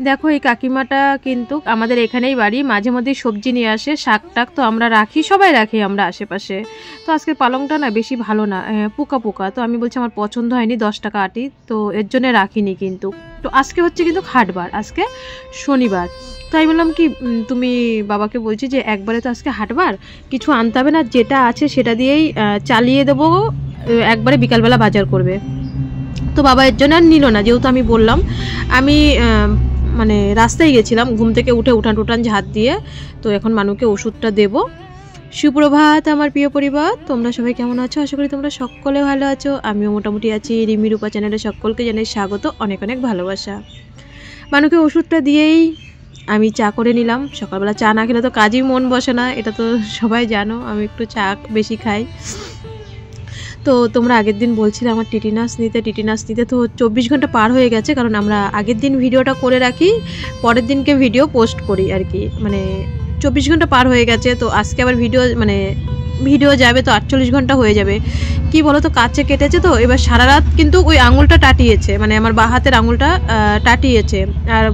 দেখো এই কাকিমাটা কিন্তু আমাদের এখানেই বাড়ি, মাঝে মধ্যেই সবজি নিয়ে আসে, শাক টাক তো আমরা রাখি, সবাই রাখি আমরা আশেপাশে। তো আজকের পালংটা না বেশি ভালো না, পোকা পোকা, তো আমি বলছি আমার পছন্দ হয়নি, 10 টাকা আটি, তো এর জন্য রাখিনি। কিন্তু তো আজকে হচ্ছে কিন্তু হাটবার, আজকে শনিবার। তো আমি বললাম কি তুমি বাবাকে বলছি যে একবারে তো আজকে হাটবার, কিছু আনতে হবে না, যেটা আছে সেটা দিয়েই চালিয়ে দেবো, একবারে বিকালবেলা বাজার করবে। তো বাবা এর জন্য আর নিল না, যেহেতু আমি বললাম। আমি মানে রাস্তায় গেছিলাম, ঘুম থেকে উঠে উঠান টুটান ঝাঁট দিয়ে, তো এখন মানুষকে ওষুধটা দেব। সুপ্রভাত আমার প্রিয় পরিবার, তোমরা সবাই কেমন আছো? আশা করি তোমরা সকলে ভালো আছো, আমিও মোটামুটি আছি। রিমি রূপা চ্যানেলে সকলকে জানাই স্বাগত, অনেক অনেক ভালোবাসা। মানুষকে ওষুধটা দিয়েই আমি চা করে নিলাম। সকালবেলা চা না খেলে তো কাজই মন বসে না, এটা তো সবাই জানো, আমি একটু চা বেশি খাই। তো তোমরা আগের দিন বলছিলে আমার টিটিনাস নিতে, তো 24 ঘন্টা পার হয়ে গেছে, কারণ আমরা আগের দিন ভিডিওটা করে রাখি, পরের দিনকে ভিডিও পোস্ট করি আর কি, মানে 24 ঘন্টা পার হয়ে গেছে। তো আজকে আবার ভিডিও যাবে, তো 48 ঘন্টা হয়ে যাবে। কি বলো তো, কাছে কেটেছে, তো এবার সারা রাত কিন্তু ওই আঙুলটা টাটিয়েছে, মানে আমার বাঁ হাতের আঙুলটা টাটিয়েছে, আর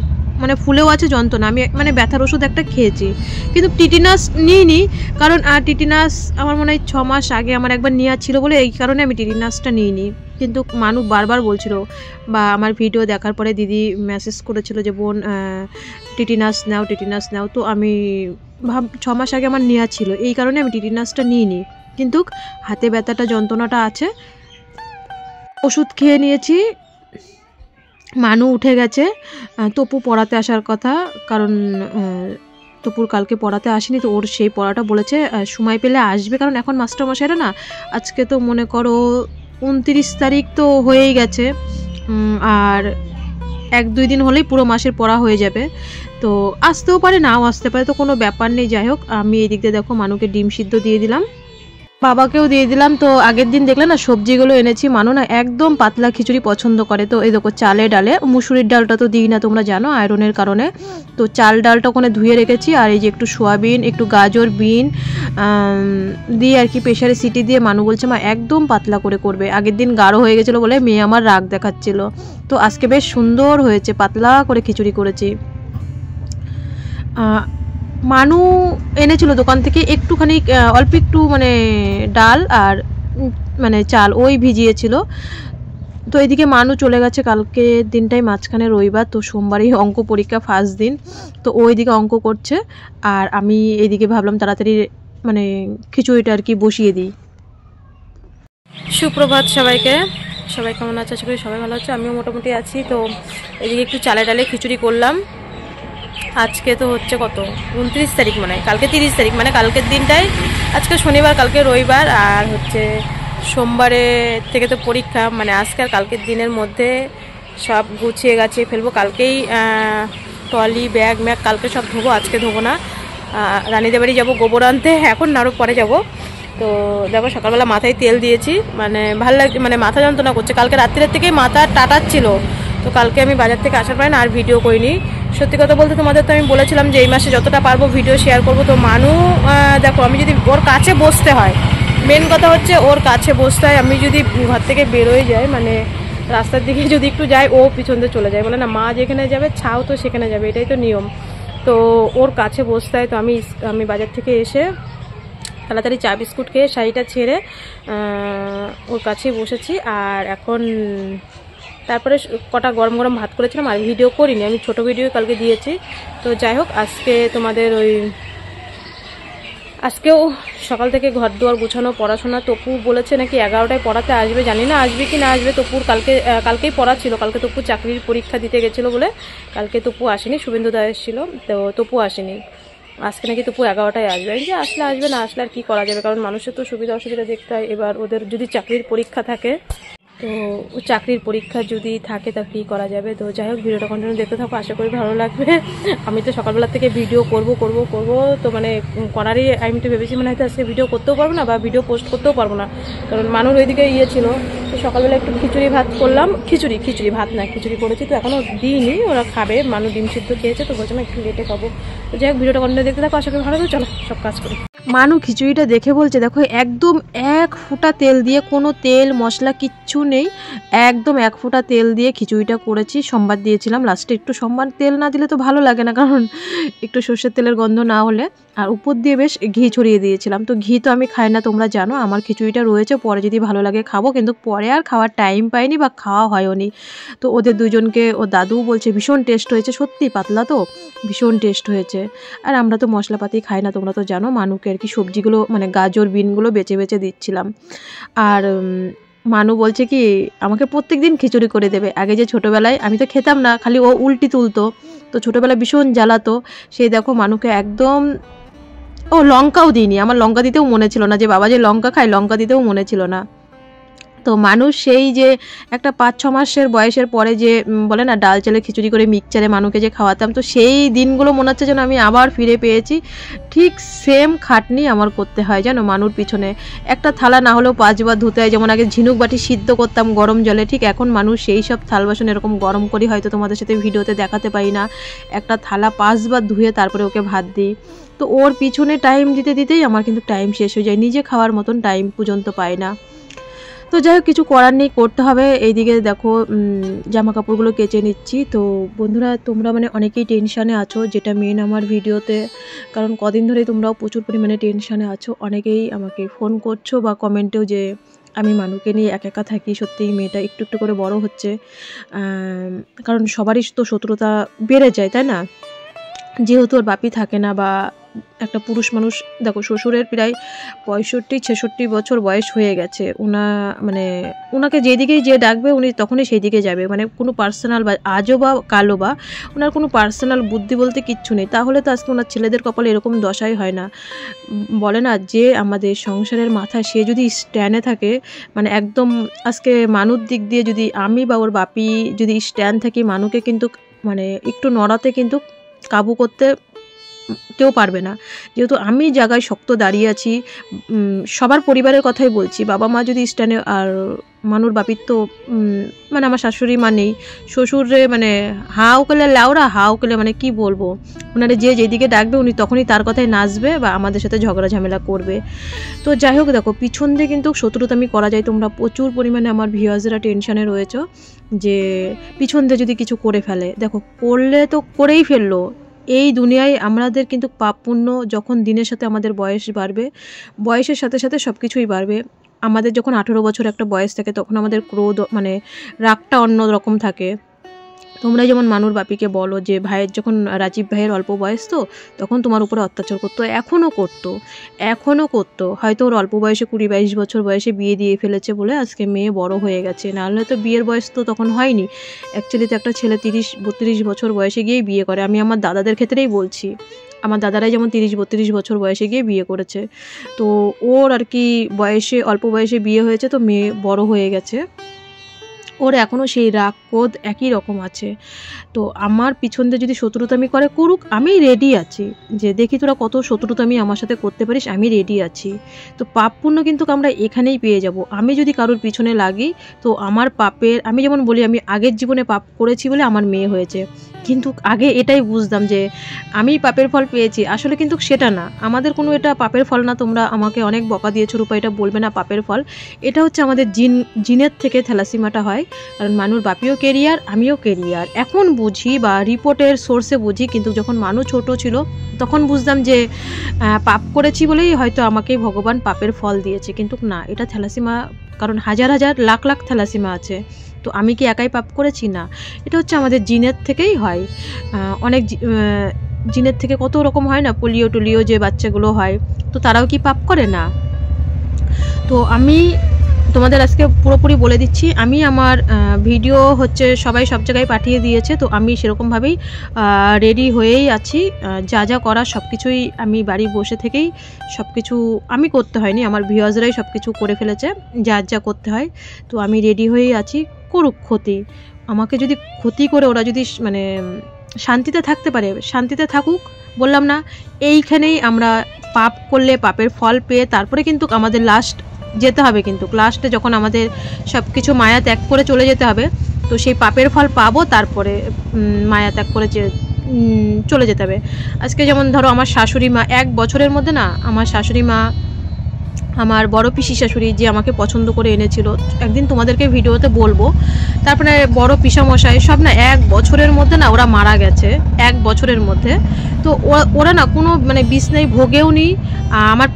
মানে ফুলেও আছে যন্ত্রণা। আমি মানে ব্যথার ওষুধ একটা খেয়েছি, কিন্তু টিটিনাস নিইনি, কারণ টিটিনাস আমার মনে হয় 6 মাস আগে আমার একবার নেওয়া ছিল বলে এই কারণে আমি টিটিনাসটা নিইনি। কিন্তু মানুষ বারবার বলছিল, বা আমার ভিডিও দেখার পরে দিদি মেসেজ করেছিল যে বোন টিটিনাস নাও, তো আমি 6 মাস আগে আমার নেওয়া ছিল, এই কারণে আমি টিটিনাসটা নিইনি। কিন্তু হাতে ব্যথাটা যন্ত্রণাটা আছে, ওষুধ খেয়ে নিয়েছি। মানু উঠে গেছে, তপু পড়াতে আসার কথা, কারণ তপুর কালকে পড়াতে আসেনি, তো ওর সেই পড়াটা বলেছে সময় পেলে আসবে, কারণ এখন মাস্টারমশাইরা না, আজকে তো মনে করো 29 তারিখ তো হয়েই গেছে, আর 1-2 দিন হলেই পুরো মাসের পড়া হয়ে যাবে। তো আসতেও পারে, নাও আসতে পারে, তো কোনো ব্যাপার নেই। যাই হোক, আমি এই দিক দিয়ে দেখো মানুকে ডিম সিদ্ধ দিয়ে দিলাম, বাবাকেও দিয়ে দিলাম। তো আগের দিন দেখলে না সবজিগুলো এনেছি, মানু না একদম পাতলা খিচুড়ি পছন্দ করে, তো এই দেখো চালে ডালে, মুসুরির ডালটা তো দিই না তোমরা জানো আয়রনের কারণে, তো চাল ডালটা ওখানে ধুয়ে রেখেছি, আর এই যে একটু সোয়াবিন, একটু গাজর, বিন দিয়ে আর কি প্রেশারে সিটি দিয়ে মানু বলছে মা একদম পাতলা করে করবে। আগের দিন গাঢ় হয়ে গেছিলো বলে মেয়ে আমার রাগ দেখাচ্ছিল, তো আজকে বেশ সুন্দর হয়েছে, পাতলা করে খিচুড়ি করেছি। মানু এনেছিল দোকান থেকে একটুখানি, অল্প একটু মানে ডাল আর মানে চাল ওই ভিজিয়েছিল। তো এদিকে মানু চলে গেছে, কালকে দিনটাই মাঝখানে রবিবার, তো সোমবারই অঙ্ক পরীক্ষা ফার্স্ট দিন, তো ওইদিকে অঙ্ক করছে, আর আমি এইদিকে ভাবলাম তাড়াতাড়ি মানে খিচুড়িটা আর কি বসিয়ে দিই। সুপ্রভাত সবাইকে, সবাই কেমন আছে? আশা করি সবাই ভালো আছে, আমিও মোটামুটি আছি। তো এদিকে একটু চালে ডালে খিচুড়ি করলাম। আজকে তো হচ্ছে কত 29 তারিখ, মানে কালকে 30 তারিখ, মানে কালকের দিনটাই, আজকে শনিবার কালকে রবিবার, আর হচ্ছে সোমবারে থেকে তো পরীক্ষা, মানে আজকে আর কালকের দিনের মধ্যে সব গুছিয়ে গাছিয়ে ফেলবো। কালকেই ট্রলি ব্যাগ ম্যাগ কালকে সব ধোবো, আজকে ধোবো না। রানীদের বাড়ি যাবো গোবর আনতে, এখন না আরও পরে যাবো। তো দেখো সকালবেলা মাথায় তেল দিয়েছি, মানে ভালো লাগে, মানে মাথা যন্ত্রণা করছে, কালকে রাত্রির থেকেই মাথা টাটাচ্ছিল, তো কালকে আমি বাজার থেকে আসার পরে না আর ভিডিও করিনি। সত্যি কথা বলতে তোমাদের তো আমি বলেছিলাম যে এই মাসে যতটা পারবো ভিডিও শেয়ার করবো। তো মানু দেখো, আমি যদি ওর কাছে বসতে হয়, মেন কথা হচ্ছে ওর কাছে বসতে হয়, আমি যদি ঘর থেকে বেরোয় যাই, মানে রাস্তার দিকে যদি একটু যাই, ও পিছন দিয়ে চলে যায়, বলে না মা যেখানে যাবে ছাও তো সেখানে যাবে, এটাই তো নিয়ম। তো ওর কাছে বসতে হয়। তো আমি বাজার থেকে এসে তাড়াতাড়ি চা বিস্কুট খেয়ে শাড়িটা ছেড়ে ওর কাছেই বসেছি, আর এখন তারপরে কটা গরম গরম ভাত করেছিলাম, আর ভিডিও করিনি, আমি ছোট ভিডিও কালকে দিয়েছি। তো যাই হোক, আজকে তোমাদের আজকেও সকাল থেকে ঘর দুয়ার গুছানো, পড়াশোনা। তপু বলেছে নাকি 11টায় পড়াতে আসবে, জানি না আসবে কি না আসবে। তপুর কালকেই পড়া ছিল, কালকে তপু চাকরির পরীক্ষা দিতে গেছিলো বলে কালকে তপু আসেনি, শুভেন্দু দা এসেছিল, তো তপু আসেনি। আজকে নাকি তপু 11টায় আসবে, যে আসলে আসবে, না আসলে আর কি করা যাবে, কারণ মানুষের তো সুবিধা অসুবিধা দেখতে হয়। এবার ওদের যদি চাকরির পরীক্ষা থাকে, তো চাকরির পরীক্ষা যদি থাকে তা কী করা যাবে। তো যাই হোক, ভিডিওটা কন্টিনিউ দেখতে থাকো, আশা করি ভালো লাগবে। আমি তো সকালবেলা থেকে ভিডিও করব, তো মানে করারই আমি তো ভেবেছি মানে হয়তো আজকে ভিডিও করতেও পারবো না, বা ভিডিও পোস্ট করতেও পারবো না, কারণ মানুষ ওইদিকে ছিল। তো সকালবেলা একটু খিচুড়ি ভাত করলাম, খিচুড়ি ভাত না, খিচুড়ি করেছি, তো এখনও দিইনি, ওরা খাবে। মানুষ ডিম সিদ্ধ খেয়েছে, তো বলছে না একটু লেটে খাবো। তো যাই হোক, ভিডিওটা কন্টিনিউ দেখতে থাকো, আশা করি ভালো লাগবে। চলো সব কাজ করি। মানু খিচুড়িটা দেখে বলছে দেখো একদম 1 ফোঁটা তেল দিয়ে, কোনো তেল মশলা কিচ্ছু নেই, একদম 1 ফোঁটা তেল দিয়ে খিচুড়িটা করেছি। সোমবার দিয়েছিলাম লাস্টে, একটু সোমবার তেল না দিলে তো ভালো লাগে না, কারণ একটু সর্ষের তেলের গন্ধ না হলে। আর উপর দিয়ে বেশ ঘি ছড়িয়ে দিয়েছিলাম। তো ঘি তো আমি খাই না, তোমরা জানো। আমার খিচুড়িটা রয়েছে, পরে যদি ভালো লাগে খাবো, কিন্তু পরে আর খাওয়ার টাইম পাইনি বা খাওয়া হয়নি। তো ওদের দুজনকে ও দাদু বলছে ভীষণ টেস্ট হয়েছে, সত্যি পাতলা তো ভীষণ টেস্ট হয়েছে। আর আমরা তো মশলাপাতি খাই না, তোমরা তো জানো। মানুকে আর কি সবজিগুলো মানে গাজর বিনগুলো বেছে বেছে দিচ্ছিলাম। আর মানু বলছে কি আমাকে প্রত্যেক দিন খিচুড়ি করে দেবে। আগে যে ছোটোবেলায় আমি তো খেতাম না, খালি ও উল্টি তুলতো, তো ছোটোবেলায় ভীষণ জ্বালাতো। সেই দেখো মানুকে একদম, ও লঙ্কাও দিইনি, আমার লঙ্কা দিতেও মনে ছিল না, যে বাবা যে লঙ্কা খায় লঙ্কা দিতেও মনে ছিল না। তো মানুষ সেই যে একটা 5-6 মাসের বয়সের পরে যে বলে না ডাল চালে খিচুড়ি করে মিক্সচারে মানুকে যে খাওয়াতাম, তো সেই দিনগুলো মনে হচ্ছে যেন আমি আবার ফিরে পেয়েছি। ঠিক সেম খাটনি আমার করতে হয় জানো মানুর পিছনে। একটা থালা না হলেও 5 বার ধুতে হয়। যেমন আগে ঝিনুক বাটি সিদ্ধ করতাম গরম জলে, ঠিক এখন মানুষ সেই সব থাল বাসন এরকম গরম করি, হয়তো তোমাদের সাথে ভিডিওতে দেখাতে পারি না। একটা থালা 5 বার ধুয়ে তারপরে ওকে ভাত দিই। তো ওর পিছনে টাইম দিতে দিতেই আমার কিন্তু টাইম শেষ হয়ে যায়, নিজে খাওয়ার মতন টাইম পর্যন্ত পাই না। তো যাই হোক, কিছু করার নেই, করতে হবে। এইদিকে দেখো জামা কাপড়গুলো কেচে নিচ্ছি। তো বন্ধুরা তোমরা মানে অনেকেই টেনশানে আছো, যেটা মেন আমার ভিডিওতে, কারণ কদিন ধরে তোমরাও প্রচুর পরিমাণে টেনশানে আছো। অনেকেই আমাকে ফোন করছো বা কমেন্টেও যে আমি মানুকে নিয়ে একা একা থাকি। সত্যিই মেয়েটা একটু একটু করে বড় হচ্ছে, কারণ সবারই তো শত্রুতা বেড়ে যায়, তাই না? যেহেতু ওর বাপি থাকে না, বা একটা পুরুষ মানুষ, দেখো শ্বশুরের প্রায় 65-66 বছর বয়স হয়ে গেছে। ওনাকে যেদিকেই যে ডাকবে উনি তখনই সেই দিকে যাবে, মানে কোনো পার্সোনাল বা আজও বা কালো বা ওনার কোনো পার্সোনাল বুদ্ধি বলতে কিচ্ছু নেই। তাহলে তো আজকে ওনার ছেলেদের কপালে এরকম দশাই হয় না। বলে না যে আমাদের সংসারের মাথা, সে যদি স্ট্যান্ডে থাকে, মানে একদম আজকে মানুর দিক দিয়ে যদি আমি বা ওর বাপি যদি স্ট্যান্ড থাকি, মানুকে কিন্তু মানে একটু নড়াতে কিন্তু কাবু করতে কেউ পারবে না। যেহেতু আমি জায়গায় শক্ত দাঁড়িয়ে আছি, সবার পরিবারের কথাই বলছি। বাবা মা যদি স্ট্যান্ডে, আর মানুর বাপির তো মানে আমার শাশুড়ি মা নেই, শ্বশুরে মানে হাও কেলে লাউরা, হাও কেলে মানে কি বলবো, ওনারা যে যেদিকে ডাকবে উনি তখনই তার কথায় নাচবে বা আমাদের সাথে ঝগড়া ঝামেলা করবে। তো যাই হোক, দেখো পিছন দিয়ে কিন্তু শত্রুতামি করা যায়। তোমরা প্রচুর পরিমাণে আমার ভিউয়ার্সরা টেনশানে রয়েছো যে পিছন দিয়ে যদি কিছু করে ফেলে। দেখো করলে তো করেই ফেললো। এই দুনিয়ায় আমাদের কিন্তু পাপ পুণ্য, যখন দিনের সাথে আমাদের বয়স বাড়বে, বয়সের সাথে সাথে সব কিছুই বাড়বে। আমাদের যখন 18 বছর একটা বয়স থাকে, তখন আমাদের ক্রোধ মানে রাগটা অন্য রকম থাকে। তোমরা যেমন মানুর বাপিকে বলো যে ভাইয়ের, যখন রাজীব ভাইয়ের অল্প বয়স, তো তখন তোমার উপরে অত্যাচার করতো, এখনও করতো। হয়তো ওর অল্প বয়সে 20-22 বছর বয়সে বিয়ে দিয়ে ফেলেছে বলে আজকে মেয়ে বড় হয়ে গেছে, নাহলে তো বিয়ের বয়স তো তখন হয়নি। অ্যাকচুয়ালি তো একটা ছেলে 30-32 বছর বয়সে গিয়েই বিয়ে করে। আমি আমার দাদাদের ক্ষেত্রেই বলছি, আমার দাদারাই যেমন 30-32 বছর বয়সে গিয়ে বিয়ে করেছে। তো ওর আর কি বয়সে, অল্প বয়সে বিয়ে হয়েছে, তো মেয়ে বড় হয়ে গেছে। ওর এখনও সেই রাগ ক্রোধ একই রকম আছে। তো আমার পিছন দিয়ে যদি শত্রুতামি করে, করুক, আমি রেডি আছি, যে দেখি তোরা কত শত্রুতামি আমার সাথে করতে পারিস, আমি রেডি আছি। তো পাপ পুণ্য কিন্তু আমরা এখানেই পেয়ে যাব। আমি যদি কারোর পিছনে লাগি, তো আমার পাপের, আমি যেমন বলি আমি আগের জীবনে পাপ করেছি বলে আমার মেয়ে হয়েছে, কিন্তু আগে এটাই বুঝতাম যে আমি পাপের ফল পেয়েছি, আসলে কিন্তু সেটা না। আমাদের কোনো এটা পাপের ফল না। তোমরা আমাকে অনেক বকা দিয়েছো, রূপা এটা বলবে না পাপের ফল, এটা হচ্ছে আমাদের জিনের থেকে থ্যালাসিমাটা হয়। কারণ মানুর বাপিও কেরিয়ার, আমিও কেরিয়ার, এখন বুঝি বা রিপোর্টের সোর্সে বুঝি। কিন্তু যখন মানুষ ছোট ছিল তখন বুঝতাম যে পাপ করেছি বলেই হয়তো আমাকেই ভগবান পাপের ফল দিয়েছে, কিন্তু না, এটা থ্যালাসিমা, কারণ হাজার হাজার লাখ লাখ থ্যালাসিমা আছে। তো আমি কি একাই পাপ করেছি? না, এটা হচ্ছে আমাদের জিনের থেকেই হয়। অনেক জিনের থেকে কত রকম হয় না, পোলিও টোলিও যে বাচ্চাগুলো হয়, তো তারাও কি পাপ করে না? তো আমি তোমাদের আজকে পুরোপুরি বলে দিচ্ছি। আমি আমার ভিডিও হচ্ছে সবাই সব জায়গায় পাঠিয়ে দিয়েছে, তো আমি সেরকমভাবেই রেডি হয়েই আছি। যা যা করার সব কিছুই আমি বাড়ি বসে থেকেই সব কিছু আমি করতে হয়নি, আমার ভিউয়ার্সরাই সব কিছু করে ফেলেছে যা যা করতে হয়। তো আমি রেডি হয়েই আছি। করুক ক্ষতি, আমাকে যদি ক্ষতি করে ওরা যদি মানে শান্তিতে থাকতে পারে, শান্তিতে থাকুক। বললাম না, এইখানেই আমরা পাপ করলে পাপের ফল পেয়ে তারপরে কিন্তু আমাদের লাস্ট যেতে হবে, কিন্তু লাস্টে যখন আমাদের সব কিছু মায়া ত্যাগ করে চলে যেতে হবে, তো সেই পাপের ফল পাবো, তারপরে মায়া ত্যাগ করে চলে যেতে হবে। আজকে যেমন ধরো আমার শাশুড়ি মা 1 বছরের মধ্যে না, আমার শাশুড়ি মা, আমার বড় পিসি শাশুড়ি যে আমাকে পছন্দ করে এনেছিল, একদিন তোমাদেরকে ভিডিওতে বলবো, তারপরে বড় পিসামশাই সব না 1 বছরের মধ্যে না ওরা মারা গেছে, 1 বছরের মধ্যে। তো ওরা না কোনো মানে বিছনায় ভোগেও নি। আমার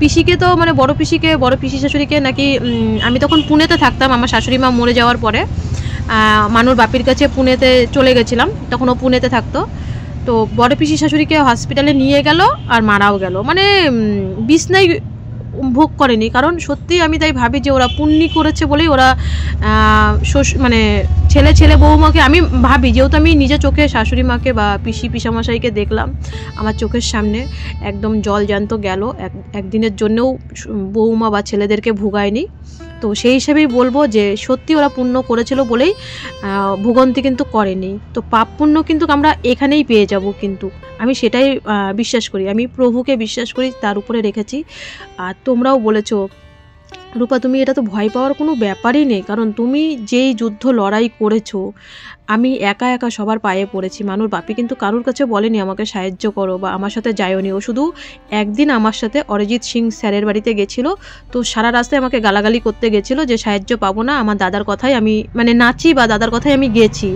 পিসিকে তো মানে বড় পিসি শাশুড়িকে নাকি আমি তখন পুনেতে থাকতাম আমার শাশুড়ি মা মরে যাওয়ার পরে, মানুর বাপির কাছে পুনেতে চলে গেছিলাম, তখন ও পুনেতে থাকতো। তো বড় পিসি শাশুড়িকে হসপিটালে নিয়ে গেল আর মারাও গেল, মানে বিছনায় ভোগ করেনি। কারণ সত্যি আমি তাই ভাবি যে ওরা পুণ্যি করেছে বলেই ওরা মানে ছেলে বৌমাকে, আমি ভাবি যেহেতু আমি নিজে চোখে শাশুড়ি মাকে বা পিসামশাইকে দেখলাম আমার চোখের সামনে, একদম জল জ্যান্ত গেল, একদিনের জন্যও বৌমা বা ছেলেদেরকে ভোগায়নি। তো সেই হিসেবেই বলবো যে সত্যি ওরা পুণ্য করেছিল বলেই ভোগান্তি কিন্তু করেনি। তো পাপ পুণ্য কিন্তু আমরা এখানেই পেয়ে যাব, কিন্তু আমি সেটাই বিশ্বাস করি, আমি প্রভুকে বিশ্বাস করি, তার উপরে রেখেছি। আর তোমরাও বলেছো রূপা তুমি এটা তো ভয় পাওয়ার কোনো ব্যাপারই নেই, কারণ তুমি যেই যুদ্ধ লড়াই করেছো, আমি একা একা সবার পায়ে পড়েছি। মানুর বাপি কিন্তু কারোর কাছে বলেনি আমাকে সাহায্য করো বা আমার সাথে যায়নি, ও শুধু একদিন আমার সাথে অরিজিৎ সিং স্যারের বাড়িতে গেছিলো, তো সারা রাস্তায় আমাকে গালাগালি করতে গেছিলো যে সাহায্য পাবো না, আমার দাদার কথাই আমি মানে নাচি বা দাদার কথাই আমি গেছি।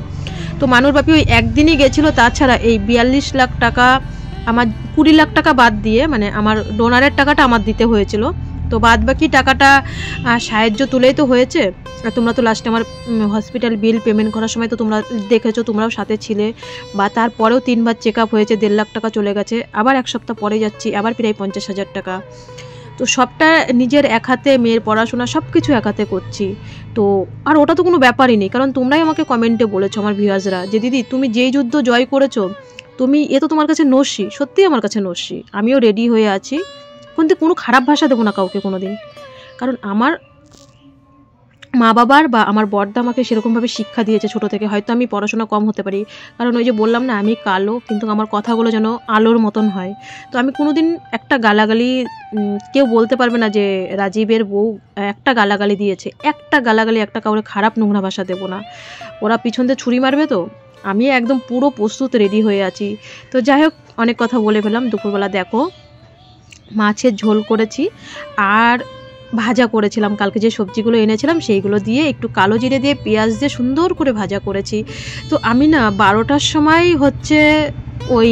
তো মানুর বাপি ওই একদিনই গেছিলো, তাছাড়া এই 42 লাখ টাকা আমার 20 লাখ টাকা বাদ দিয়ে, মানে আমার ডোনারের টাকাটা আমার দিতে হয়েছিল, তো বাদ বাকি টাকাটা সাহায্য তুলেই তো হয়েছে। আর তোমরা তো লাস্টে আমার হসপিটাল বিল পেমেন্ট করার সময় তো তোমরা দেখেছো, তোমরাও সাথে ছিলে, বা তারপরেও 3 বার চেক আপ হয়েছে, 1.5 লাখ টাকা চলে গেছে, আবার 1 সপ্তাহ পরে যাচ্ছি আবার প্রায় 50,000 টাকা। তো সবটা নিজের এক হাতে, মেয়ের পড়াশোনা সব কিছু এক হাতে করছি। তো আর ওটা তো কোনো ব্যাপারই নেই, কারণ তোমরাই আমাকে কমেন্টে বলেছো আমার ভিউয়ার্সরা যে দিদি তুমি যেই যুদ্ধ জয় করেছো, তুমি এ তো তোমার কাছে নস্যি, সত্যিই আমার কাছে নস্যি, আমিও রেডি হয়ে আছি, কিন্তু কোনো খারাপ ভাষা দেবো না কাউকে কোনো দিন। কারণ আমার মা বাবার বা আমার বড়দা আমাকে সেরকমভাবে শিক্ষা দিয়েছে ছোটো থেকে। হয়তো আমি পড়াশোনা কম হতে পারি, কারণ ওই যে বললাম না আমি কালো, কিন্তু আমার কথাগুলো যেন আলোর মতন হয়। তো আমি কোনো দিন একটা গালাগালি, কেউ বলতে পারবে না যে রাজীবের বউ একটা গালাগালি দিয়েছে, একটা গালাগালি, একটা কাউরে খারাপ নোংরা ভাষা দেবো না। ওরা পিছন দিয়ে ছুরি মারবে, তো আমি একদম পুরো প্রস্তুত রেডি হয়ে আছি। তো যাই হোক, অনেক কথা বলে ফেলাম। দুপুরবেলা দেখো মাছের ঝোল করেছি আর ভাজা করেছিলাম, কালকে যে সবজিগুলো এনেছিলাম সেইগুলো দিয়ে একটু কালো জিরে দিয়ে পেঁয়াজ দিয়ে সুন্দর করে ভাজা করেছি। তো আমি না 12টার সময় হচ্ছে ওই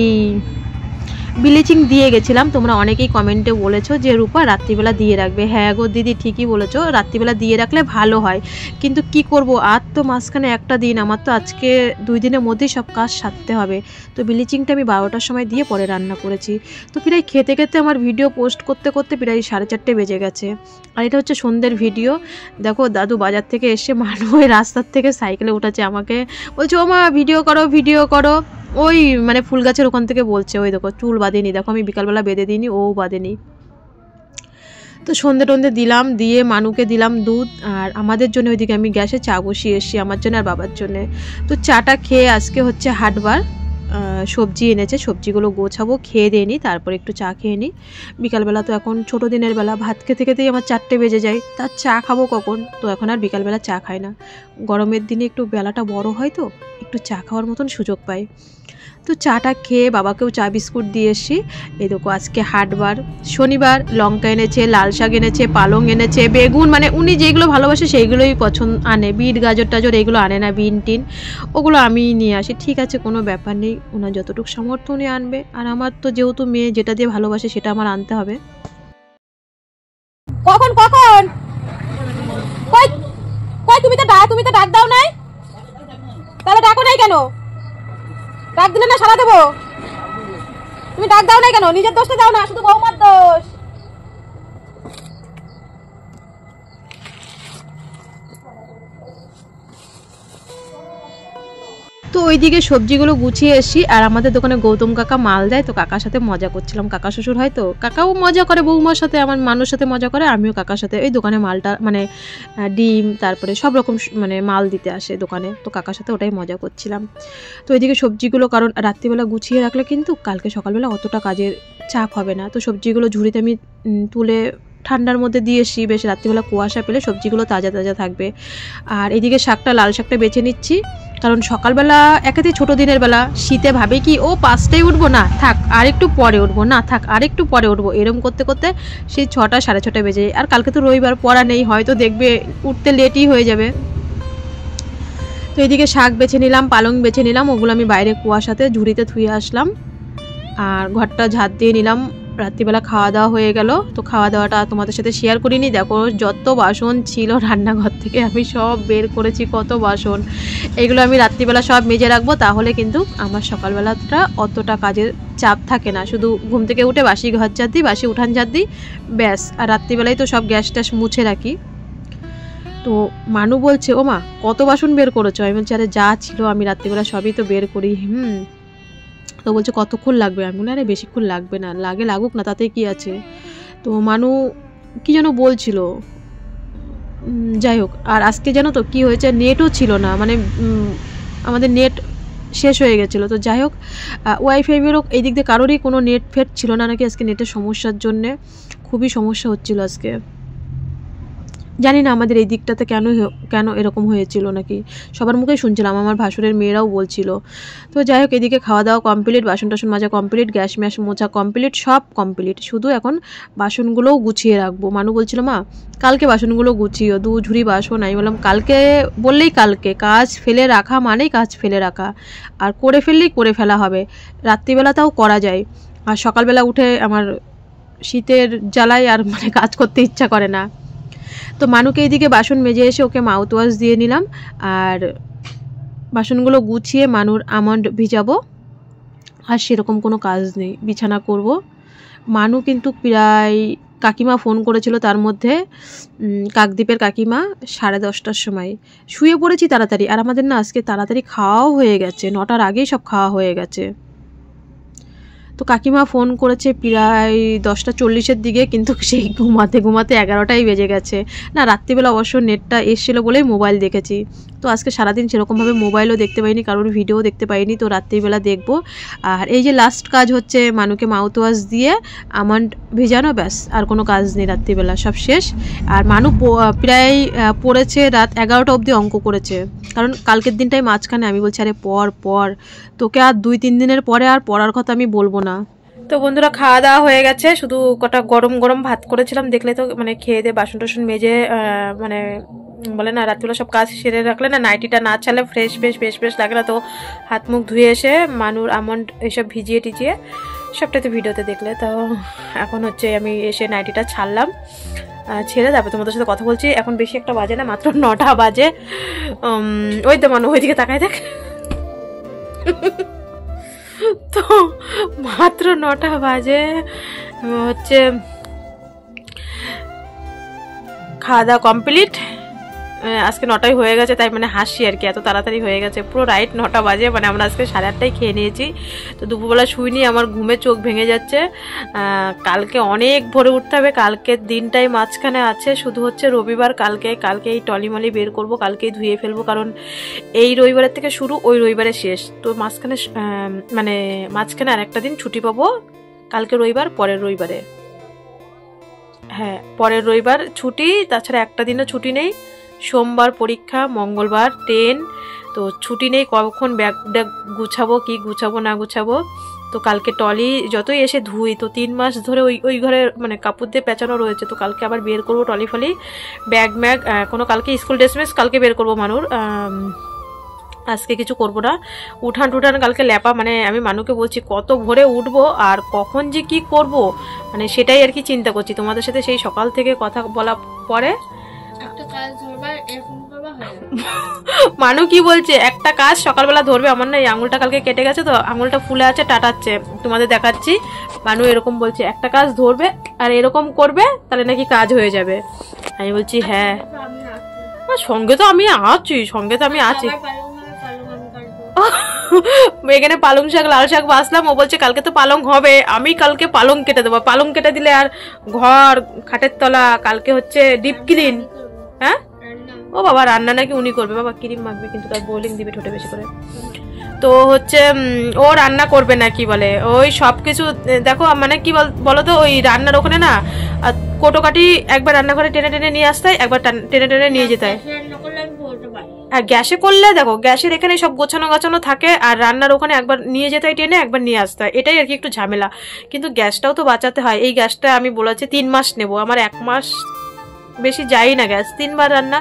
ব্লিচিং দিয়ে গেছিলাম। তোমরা অনেকেই কমেন্টে বলেছো যে রূপা রাত্রিবেলা দিয়ে রাখবে। হ্যাঁ গো দিদি, ঠিকই বলেছো, রাত্রিবেলা দিয়ে রাখলে ভালো হয়, কিন্তু কি করব, আর তো মাঝখানে একটা দিন, আমার তো আজকে 2 দিনের মধ্যেই সব কাজ সারতে হবে। তো ব্লিচিংটা আমি 12টার সময় দিয়ে পরে রান্না করেছি। তো প্রায় খেতে খেতে আমার ভিডিও পোস্ট করতে করতে প্রায় 4:30 বেজে গেছে। আর এটা হচ্ছে সন্ধ্যের ভিডিও। দেখো দাদু বাজার থেকে এসে মানুষ ওই রাস্তার থেকে সাইকেলে উঠেছে, আমাকে বলছে ও মা ভিডিও করো ভিডিও করো, ওই মানে ফুল গাছের ওখান থেকে বলছে। ওই দেখো চুল বাঁধেনি, দেখো আমি বিকালবেলা বেঁধে দিইনি, ও বাঁধেনি। তো সন্ধে টন্ধে দিলাম, দিয়ে মানুকে দিলাম দুধ, আর আমাদের জন্য ওইদিকে আমি গ্যাসে চা বসিয়ে এসেছি আমার জন্য আর বাবার জন্য। তো চাটা খেয়ে আজকে হচ্ছে হাটবার, সবজি এনেছে, সবজিগুলো গোছাবো, খেয়ে দিয়ে নিই, তারপর একটু চা খেয়ে নিই। বিকালবেলা তো এখন ছোটো দিনের বেলা, ভাত খেতে খেতেই আমার 4টে বেজে যায়, তার চা খাবো কখন? তো এখন আর বিকালবেলা চা খাই না। গরমের দিনে একটু বেলাটা বড় হয়, তো একটু চা খাওয়ার মতন সুযোগ পাই। তো চাটা খেয়ে বাবাকেও চা বিস্কুট দিয়ে এসছি। এই দেখো আজকে হাটবার, শনিবার, লঙ্কা এনেছে, লাল শাক এনেছে, পালং এনেছে, বেগুন, মানে উনি যেগুলো ভালোবাসে সেইগুলোই পছন্দ আনে, বিট গাজর টাজর এগুলো আনে না, বিন টিন ওগুলো আমি নিয়ে আসি। ঠিক আছে, কোনো ব্যাপার নেই, ওনার যতটুকু সামর্থ্য উনি আনবে, আর আমার তো যেহেতু মেয়ে যেটা দিয়ে ভালোবাসে সেটা আমার আনতে হবে। কখন কখন কই কই তুমি তো ডাক দাও নাই, তাহলে ডাকো নাই কেন? ডাক দিলে না সারা দেবো, তুমি ডাক দাও নাই কেন? নিজের দোষটা দাও না, শুধু বৌমার দোষ। তো ওইদিকে সবজিগুলো গুছিয়ে এসছি, আর আমাদের দোকানে গৌতম কাকা মাল দেয়, তো কাকার সাথে মজা করছিলাম। কাকা শ্বশুর হয়, তো কাকাও মজা করে বৌমার সাথে, আমার মানুষের সাথে মজা করে, আমিও কাকার সাথে ওই দোকানে মালটা মানে ডিম তারপরে সব রকম মানে মাল দিতে আসে দোকানে, তো কাকার সাথে ওটাই মজা করছিলাম। তো ওইদিকে সবজিগুলো, কারণ রাত্রিবেলা গুছিয়ে রাখলে কিন্তু কালকে সকালবেলা অতটা কাজের চাপ হবে না। তো সবজিগুলো ঝুড়িতে আমি তুলে ঠান্ডার মধ্যে দিয়ে এসছি, বেশ রাত্রিবেলা কুয়াশা পেলে সবজিগুলো তাজা তাজা থাকবে। আর এদিকে শাকটা, লাল শাকটা বেছে নিচ্ছি, কারণ সকালবেলা একাতে ছোটো দিনের বেলা শীতে ভাবে কি ও 5টায় উঠবো, না থাক আর একটু পরে উঠবো, না থাক আর একটু পরে উঠবো, এরম করতে করতে সেই 6টা 6:30 বেজে যায়। আর কালকে তো রবিবার, পড়া নেই, হয়তো দেখবে উঠতে লেটই হয়ে যাবে। তো এদিকে শাক বেছে নিলাম, পালং বেছে নিলাম, ওগুলো আমি বাইরে কুয়াশাতে ঝুড়িতে ধুয়ে আসলাম। আর ঘরটা ঝাঁট দিয়ে নিলাম। রাত্রিবেলা খাওয়া দাওয়া হয়ে গেল। তো খাওয়া দাওয়াটা তোমাদের সাথে শেয়ার করিনি। দেখো যত বাসন ছিল রান্নাঘর থেকে আমি সব বের করেছি, কত বাসন। এগুলো আমি রাত্রিবেলা সব মেজে রাখবো, তাহলে কিন্তু আমার সকালবেলাটা অতটা কাজের চাপ থাকে না। শুধু ঘুম থেকে উঠে বাসি ঘর ঝাড় দিই, বাসি উঠান ঝাড় দিই, ব্যাস। আর রাত্রিবেলায় তো সব গ্যাস ট্যাস মুছে রাখি। তো মানু বলছে, ও মা কত বাসন বের করেছো? আমি বলছি আরে যা ছিল আমি রাত্রিবেলা সবই তো বের করি। তো বলছে কতক্ষণ লাগবে? আমি বলি আরে বেশিক্ষণ লাগবে না, লাগুক না, তাতে কি আছে। তো মানু কি যেন বলছিল, যাই হোক। আর আজকে জানো তো কি হয়েছে, নেটও ছিল না, মানে আমাদের নেট শেষ হয়ে গেছিলো। তো যাই হোক, ওয়াইফাইয়েরও এই দিক দিয়ে কারোরই কোনো নেট ফেট ছিল না নাকি আজকে, নেটের সমস্যার জন্যে খুবই সমস্যা হচ্ছিল আজকে। জানি না আমাদের এই দিকটাতে কেন এরকম হয়েছিল নাকি, সবার মুখেই শুনছিলাম, আমার ভাসুরের মেয়েরাও বলছিল। তো যাই হোক, এদিকে খাওয়া দাওয়া কমপ্লিট, বাসন টাসন মাজা কমপ্লিট, গ্যাস ম্যাস মোছা কমপ্লিট, সব কমপ্লিট। শুধু এখন বাসনগুলোও গুছিয়ে রাখবো। মানু বলছিল মা কালকে বাসনগুলো গুছিও, 2 ঝুড়ি বাসন। আমি বললাম কালকে বললেই কালকে, কাজ ফেলে রাখা মানেই কাজ ফেলে রাখা, আর করে ফেললেই করে ফেলা হবে। রাত্রিবেলাটাও করা যায়, আর সকালবেলা উঠে আমার শীতের জ্বালায় আর মানে কাজ করতে ইচ্ছা করে না। তো মানুকে এইদিকে বাসন মেজে এসে ওকে মাউথ ওয়াশ দিয়ে নিলাম, আর বাসনগুলো গুছিয়ে মানুর আমন্ড ভিজাবো। আর সেরকম কোনো কাজ নেই, বিছানা করব। মানু কিন্তু প্রায়, কাকিমা ফোন করেছিল, তার মধ্যে কাকদ্বীপের কাকিমা 10:30টার সময়। শুয়ে পড়েছি তাড়াতাড়ি, আর আমাদের না আজকে তাড়াতাড়ি খাওয়াও হয়ে গেছে, 9টার আগেই সব খাওয়া হয়ে গেছে। তো কাকিমা ফোন করেছে প্রায় 10:40-এর দিকে, কিন্তু সেই ঘুমাতে ঘুমাতে 11টাই বেজে গেছে। না রাত্রিবেলা অবশ্য নেটটা এসেছিলো বলেই মোবাইল দেখেছি। তো আজকে সারাদিন সেরকমভাবে মোবাইলও দেখতে পাইনি, কারোর ভিডিও দেখতে পাইনি। তো রাত্রিবেলা দেখবো। আর এই যে লাস্ট কাজ হচ্ছে মানুকে মাউথ ওয়াশ দিয়ে আমন্ড ভিজানো, ব্যাস। আর কোনো কাজ নেই, রাত্রিবেলা সব শেষ। আর মানু প্রায় পড়েছে রাত 11টা অবধি অঙ্ক করেছে, কারণ কালকের দিনটাই মাঝখানে আমি বলছি আরে পর তোকে আর 2-3 দিনের পরে আর পড়ার কথা আমি বলবো না। তো বন্ধুরা খাওয়া দাওয়া হয়ে গেছে, শুধু কটা গরম গরম ভাত করেছিলাম, দেখলে তো মানে খেয়ে দিয়ে বাসন টাসন মেজে মানে বলে না রাত্রিবেলা সব কাজ সেরে রাখলে না নাইটিটা না ছাড়লে ফ্রেশ লাগে না। তো হাত মুখ ধুয়ে এসে মানুর আমন্ড এইসব ভিজিয়ে টিজিয়ে সবটাই তো ভিডিওতে দেখলে। তো এখন হচ্ছে আমি এসে নাইটিটা ছাড়লাম, ছেড়ে তারপর তোমাদের সাথে কথা বলছি। এখন বেশি একটা বাজে না, মাত্র 9টা বাজে। ওই তো মানু ওইদিকে তাকায় দেখ। তো মাত্র 9টা বাজে, হচ্ছে খাওয়া দাওয়া কমপ্লিট। আজকে 9টাই হয়ে গেছে, তাই মানে হাসি আর কি, এত তাড়াতাড়ি হয়ে গেছে। পুরো রাইট 9টা বাজে, মানে আমরা আজকে 8:30টায় খেয়ে নিয়েছি। তো দুপুরবেলা শুইনি, আমার ঘুমে চোখ ভেঙে যাচ্ছে। কালকে অনেক ভোরে উঠতে হবে, কালকের দিনটাই মাঝখানে আছে, শুধু হচ্ছে রবিবার। কালকে এই টলিমলি বের করব, কালকেই ধুয়ে ফেলবো, কারণ এই রবিবারের থেকে শুরু, ওই রবিবারে শেষ। তো মাঝখানে আর একটা দিন ছুটি পাবো, কালকে রবিবার, পরের রবিবারে, হ্যাঁ পরের রবিবার ছুটি। তাছাড়া একটা দিনও ছুটি নেই, সোমবার পরীক্ষা, মঙ্গলবার ট্রেন, তো ছুটি নেই। কখন ব্যাগ গুছাবো, কি গুছাবো না গুছাবো। তো কালকে টলি যতই এসে ধুই, তো 3 মাস ধরে ওই ঘরে মানে কাপড় দিয়ে পেঁচানো রয়েছে। তো কালকে আবার বের করবো টলি ফলি, ব্যাগ ম্যাগ কোনো, কালকে স্কুল ড্রেস মেস কালকে বের করবো মানুর। আজকে কিছু করবো না, উঠান টুঠান কালকে ল্যাপা। মানে আমি মানুকে বলছি কত ভোরে উঠবো আর কখন যে কি করব, মানে সেটাই আর কি চিন্তা করছি। তোমাদের সাথে সেই সকাল থেকে কথা বলা পরে মানু কি বলছে, একটা কাজ সকালবেলা ধরবে। আমার না এই আঙুলটা কালকে কেটে গেছে, তো আঙুলটা ফুলে আছে, টাটাচ্ছে, তোমাদের দেখাচ্ছি। মানু এরকম বলছে একটা কাজ ধরবে আর এরকম করবে, তাহলে নাকি কাজ হয়ে যাবে। আমি বলছি হ্যাঁ, সঙ্গে তো আমি আছি। এখানে পালং শাক, লাল শাক বাছলাম। ও বলছে কালকে তো পালং হবে, আমি কালকে পালং কেটে দেবো। পালং কেটে দিলে আর ঘর, খাটের তলা কালকে হচ্ছে ডিপ ক্লিন। হ্যাঁ ও বাবা, রান্না নাকি উনি করবে। বাবা ক্রিম মাখবে, কিন্তু তার বোলিং দিবে ঠোঁটে বেশি করে। তো হচ্ছে ও রান্না করবে না, কি বলে ওই সব কিছু দেখো মানে কি বলো তো, ওই রান্নার ওখানে না কোটোকাটি একবার রান্নাঘরে টেনে টেনে নিয়ে আসতে হয়, একবার টেনে টেনে নিয়ে যেতে হয়। আর গ্যাসে করলে দেখো গ্যাসের এখানে সব গোছানো গাছানো থাকে, আর রান্নার ওখানে একবার নিয়ে যেতে হয় টেনে, একবার নিয়ে আসতে হয়, এটাই আর কি একটু ঝামেলা। কিন্তু গ্যাসটাও তো বাঁচাতে হয়। এই গ্যাসটা আমি বলেছি 3 মাস নেব, আমার 1 মাস বেশি যাই না গ্যাস, 3 বার রান্না।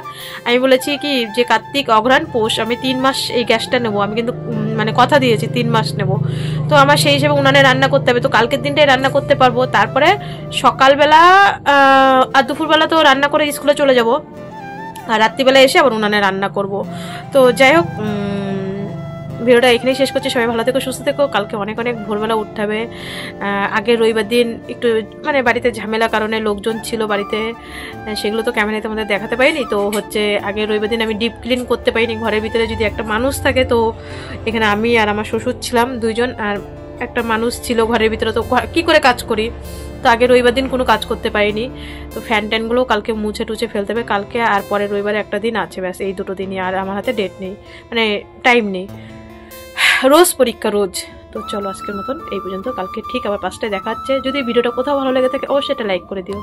আমি বলেছি কি যে কার্তিক অঘ্রাণ পৌষ আমি 3 মাস এই গ্যাসটা নেবো, আমি কিন্তু মানে কথা দিয়েছি 3 মাস নেব। তো আমার সেই হিসেবে উনানে রান্না করতে হবে, তো কালকের দিনটাই রান্না করতে পারবো। তারপরে সকালবেলা আর দুপুরবেলা তো রান্না করে স্কুলে চলে যাব, আর রাত্রিবেলা এসে আবার উনানে রান্না করব। তো যাই হোক, ভিডিওটা এখানেই শেষ করছি। সবাই ভালো থেকো, সুস্থ থেকো। কালকে অনেক অনেক ভোরবেলা উঠতে হবে। আগের রবিবার দিন একটু মানে বাড়িতে ঝামেলা কারণে লোকজন ছিল বাড়িতে, সেগুলো তো ক্যামেরায় তোমাদের দেখাতে পারিনি। তো হচ্ছে আগের রবিবার দিন আমি ডিপ ক্লিন করতে পারিনি। ঘরের ভিতরে যদি একটা মানুষ থাকে, তো এখানে আমি আর আমার শ্বশুর ছিলাম 2 জন, আর একটা মানুষ ছিল ঘরের ভিতরে, তো কি করে কাজ করি। তো আগের রবিবার দিন কোনো কাজ করতে পারিনি। তো ফ্যান ট্যানগুলো কালকে মুছে টুছে ফেলতে হবে কালকে, আর পরের রবিবারে একটা দিন আছে, ব্যাস এই 2টো দিনই। আর আমার হাতে ডেট নেই, মানে টাইম নেই, রোজ পরীক্ষা রোজ। তো চলো আজকের মতন এই পর্যন্ত, কালকে ঠিক আবার 5টায় দেখা হচ্ছে। যদি ভিডিওটা কোথাও ভালো লেগে থাকে অবশ্যই এটা লাইক করে দিও।